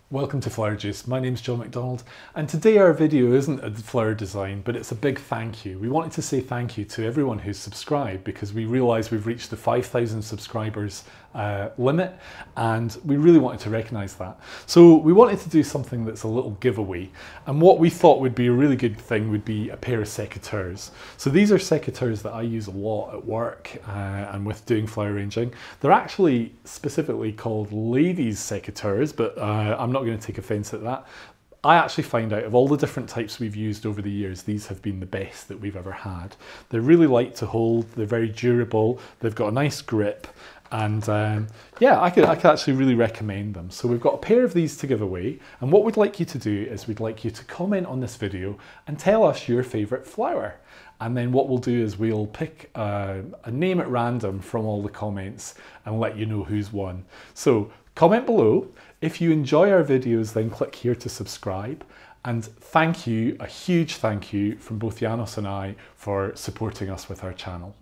Welcome to Flower Joos. My name's John McDonald, and today our video isn't a flower design, but it's a big thank you. We wanted to say thank you to everyone who's subscribed because we realise we've reached the 5,000 subscribers limit, and we really wanted to recognise that. So we wanted to do something that's a little giveaway, and what we thought would be a really good thing would be a pair of secateurs. So these are secateurs that I use a lot at work and with doing flower arranging. They're actually specifically called ladies secateurs, but I'm not going to take offence at that. I actually find out of all the different types we've used over the years, these have been the best that we've ever had. They're really light to hold, they're very durable, they've got a nice grip, and yeah, I could actually really recommend them. So we've got a pair of these to give away, and what we'd like you to do is we'd like you to comment on this video and tell us your favourite flower. And then what we'll do is we'll pick a name at random from all the comments and let you know who's won. So comment below. If you enjoy our videos, then click here to subscribe. And thank you, a huge thank you from both Janos and I for supporting us with our channel.